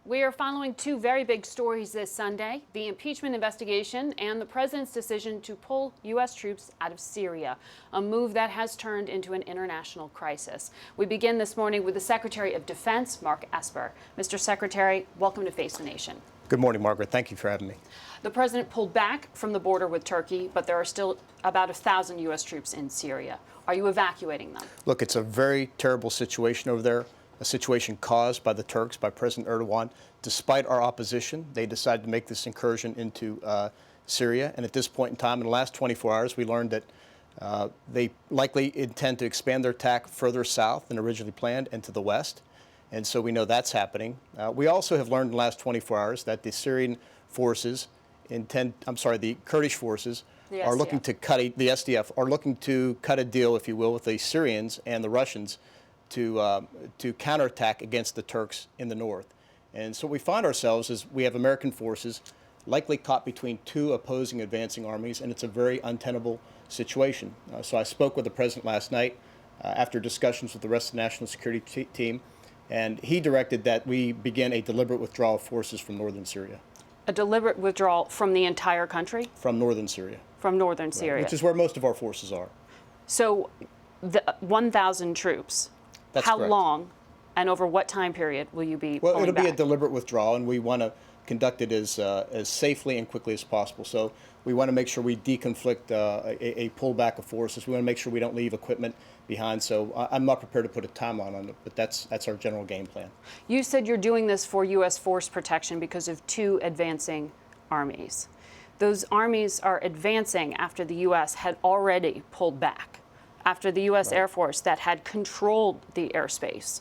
We are following two very big stories this Sunday, the impeachment investigation and the president's decision to pull U.S. troops out of Syria, a move that has turned into an international crisis. We begin this morning with the Secretary of Defense, Mark Esper. Mr. Secretary, welcome to Face the Nation. Good morning, Margaret. Thank you for having me. The president pulled back from the border with Turkey, but there are still about 1,000 U.S. troops in Syria. Are you evacuating them? Look, it's a very terrible situation over there, a situation caused by the Turks, by President Erdogan. Despite our opposition, they decided to make this incursion into Syria. And at this point in time, in the last 24 hours, we learned that they likely intend to expand their attack further south than originally planned and to the west. And so we know that's happening. We also have learned in the last 24 hours that the Syrian forces the Kurdish forces are looking to cut the SDF are looking to cut a deal, if you will, with the Syrians and the Russians to counterattack against the Turks in the north. And so we find ourselves as we have American forces likely caught between two opposing advancing armies, and it's a very untenable situation. So I spoke with the president last night after discussions with the rest of the national security team, and he directed that we begin a deliberate withdrawal of forces from northern Syria. A deliberate withdrawal from the entire country? From northern Syria. From northern Syria. Right, which is where most of our forces are. So the 1,000 troops, that's how correct. Long and over what time period will you be pulling Well, it'll back? be a deliberate withdrawal, and we want to conduct it as safely and quickly as possible. So we want to make sure we deconflict a pullback of forces. We want to make sure we don't leave equipment behind. So I'm not prepared to put a timeline on it, but that's our general game plan. You said you're doing this for U.S. force protection because of two advancing armies. Those armies are advancing after the U.S. had already pulled back, after the U.S. Air Force that had controlled the airspace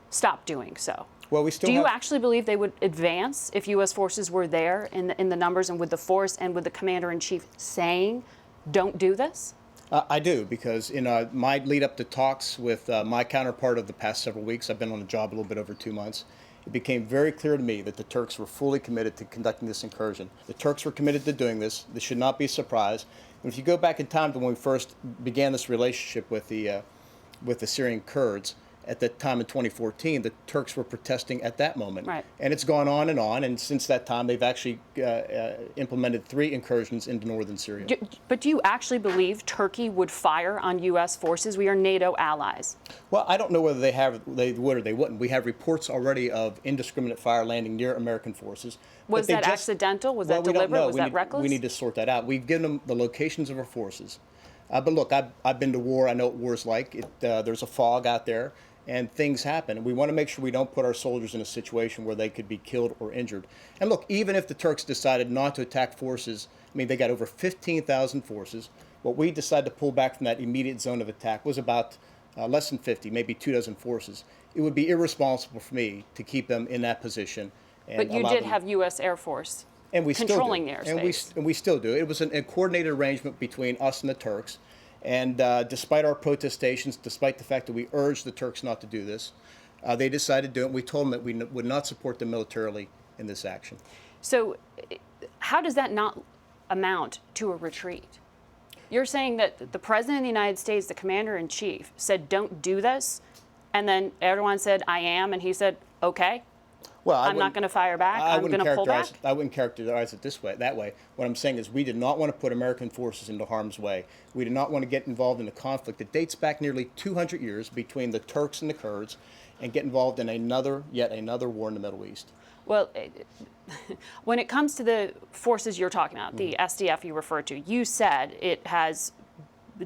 stopped doing so. Well, we still Do you actually believe they would advance if U.S. forces were there in the numbers and with the force and with the commander-in-chief saying, don't do this? I do, because in my lead up to talks with my counterpart of the past several weeks, I've been on the job a little bit over 2 months, it became very clear to me that the Turks were fully committed to conducting this incursion. The Turks were committed to doing this. This should not be a surprise. And if you go back in time to when we first began this relationship with the Syrian Kurds, at that time in 2014, the Turks were protesting at that moment. Right. And it's gone on, and since that time, they've actually implemented 3 incursions into northern Syria. But do you actually believe Turkey would fire on U.S. forces? We are NATO allies. Well, I don't know whether they would or they wouldn't. We have reports already of indiscriminate fire landing near American forces. Was that accidental? Was that deliberate? Was that reckless? We need to sort that out. We've given them the locations of our forces. But look, I've been to war. I know what war's like. There's a fog out there, and things happen. And we want to make sure we don't put our soldiers in a situation where they could be killed or injured. And look, even if the Turks decided not to attack forces, I mean, they got over 15,000 forces. What we decided to pull back from that immediate zone of attack was about less than 50, maybe 24 forces. It would be irresponsible for me to keep them in that position. But you did have U.S. Air Force controlling the airspace. And we still do. It was a coordinated arrangement between us and the Turks. And despite our protestations, despite the fact that we urged the Turks not to do this, they decided to do it. We told them that we would not support them militarily in this action. So how does that not amount to a retreat? You're saying that the President of the United States, the Commander-in-Chief, said, don't do this, and then Erdogan said, I am, and he said, okay. Well, I'm not going to fire back. I'm going to pull back. I wouldn't characterize it that way. What I'm saying is we did not want to put American forces into harm's way. We did not want to get involved in a conflict that dates back nearly 200 years between the Turks and the Kurds and get involved in yet another war in the Middle East. Well, when it comes to the forces you're talking about, the SDF you referred to, you said it has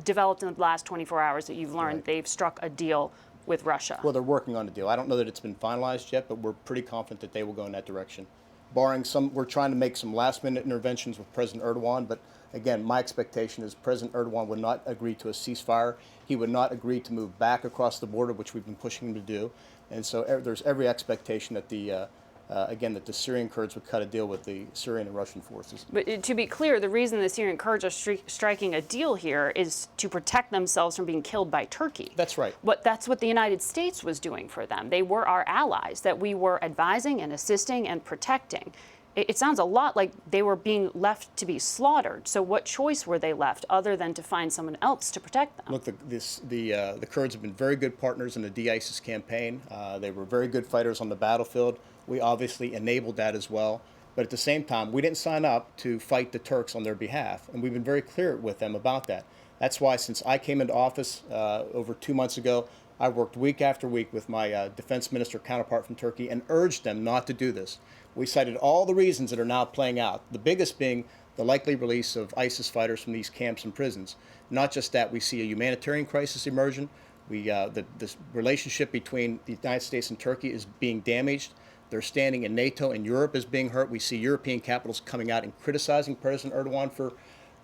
developed in the last 24 hours that you've learned they've struck a deal with Russia. Well, they're working on a deal. I don't know that it's been finalized yet, but we're pretty confident that they will go in that direction. Barring we're trying to make some last-minute interventions with President Erdogan, but again, my expectation is President Erdogan would not agree to a ceasefire. He would not agree to move back across the border, which we've been pushing him to do. And so there's every expectation that the Syrian Kurds would cut a deal with the Syrian and Russian forces. But to be clear, the reason the Syrian Kurds are striking a deal here is to protect themselves from being killed by Turkey. That's right. That's what the United States was doing for them. They were our allies that we were advising and assisting and protecting. It sounds a lot like they were being left to be slaughtered. So what choice were they left other than to find someone else to protect them? Look, the Kurds have been very good partners in the de-ISIS campaign. They were very good fighters on the battlefield. We obviously enabled that as well. But at the same time, we didn't sign up to fight the Turks on their behalf, and we've been very clear with them about that. That's why since I came into office over 2 months ago, I worked week after week with my defense minister counterpart from Turkey and urged them not to do this. We cited all the reasons that are now playing out, the biggest being the likely release of ISIS fighters from these camps and prisons. Not just that, we see a humanitarian crisis emerging. This relationship between the United States and Turkey is being damaged. Their standing in NATO and Europe is being hurt. We see European capitals coming out and criticizing President Erdogan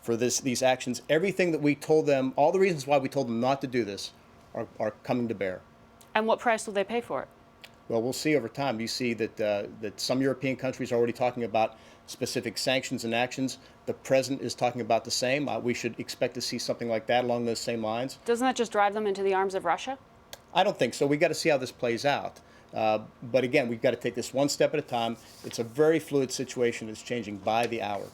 for these actions. Everything that we told them, all the reasons why we told them not to do this, are coming to bear. And what price will they pay for it? Well, we'll see over time. You see that some European countries are already talking about specific sanctions and actions. The president is talking about the same. We should expect to see something like that along those same lines. Doesn't that just drive them into the arms of Russia? I don't think so. We got to see how this plays out. But again, we've got to take this one step at a time. It's a very fluid situation. It's changing by the hour.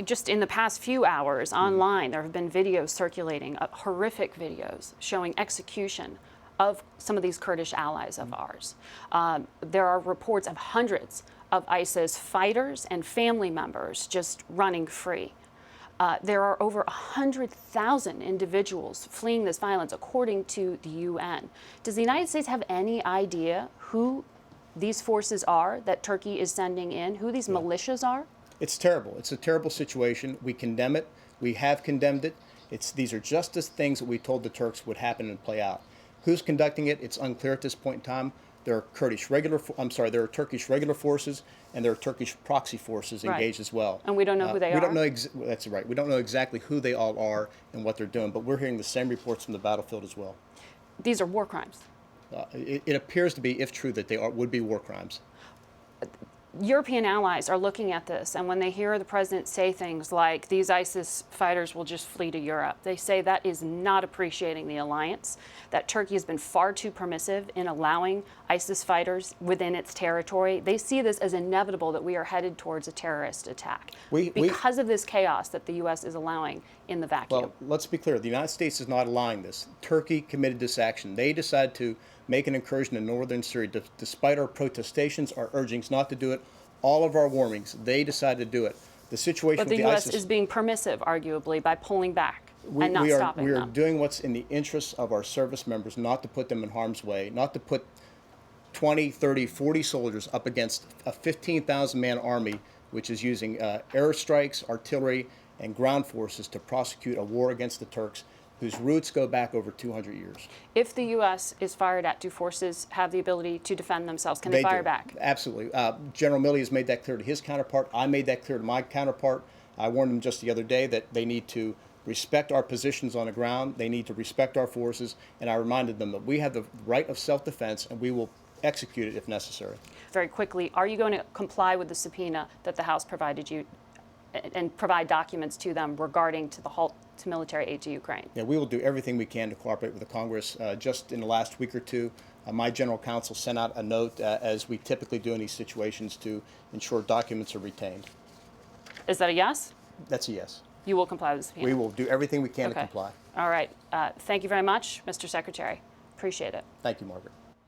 Just in the past few hours online, there have been videos circulating, horrific videos showing execution of some of these Kurdish allies of ours. There are reports of hundreds of ISIS fighters and family members just running free. There are over 100,000 individuals fleeing this violence, according to the UN. Does the United States have any idea who these forces are that Turkey is sending in, who these militias are? It's terrible. It's a terrible situation. We condemn it. We have condemned it. These are just the things that we told the Turks would happen and play out. Who's conducting it? It's unclear at this point in time. There are Turkish regular forces, and there are Turkish proxy forces engaged as well. And we don't know who they are? We don't know. That's right. We don't know exactly who they all are and what they're doing, but we're hearing the same reports from the battlefield as well. These are war crimes. It appears to be, if true, that they would be war crimes. European allies are looking at this, and when they hear the president say things like, these ISIS fighters will just flee to Europe, they say that is not appreciating the alliance, that Turkey has been far too permissive in allowing ISIS fighters within its territory. They see this as inevitable, that we are headed towards a terrorist attack because of this chaos that the U.S. is allowing in the vacuum. Well, let's be clear. The United States is not allowing this. Turkey committed this action. They decided to make an incursion in northern Syria, despite our protestations, our urgings not to do it, all of our warnings. They decided to do it. The situation but the with U.S. ISIS is being permissive, arguably, by pulling back and not stopping them. We are doing what's in the interests of our service members, not to put them in harm's way, not to put 20, 30, 40 soldiers up against a 15,000-man army, which is using airstrikes, artillery, and ground forces to prosecute a war against the Turks, whose roots go back over 200 years. If the U.S. is fired at, do forces have the ability to defend themselves? Can they fire back? Absolutely. General Milley has made that clear to his counterpart. I made that clear to my counterpart. I warned them just the other day that they need to respect our positions on the ground. They need to respect our forces. And I reminded them that we have the right of self-defense, and we will execute it if necessary. Very quickly, are you going to comply with the subpoena that the House provided you and provide documents to them regarding to the halt to military aid to Ukraine? Yeah, we will do everything we can to cooperate with the Congress. Just in the last week or two, my general counsel sent out a note, as we typically do in these situations, to ensure documents are retained. Is that a yes? That's a yes. You will comply with the subpoena? We will do everything we can to comply. All right. Thank you very much, Mr. Secretary. Appreciate it. Thank you, Margaret.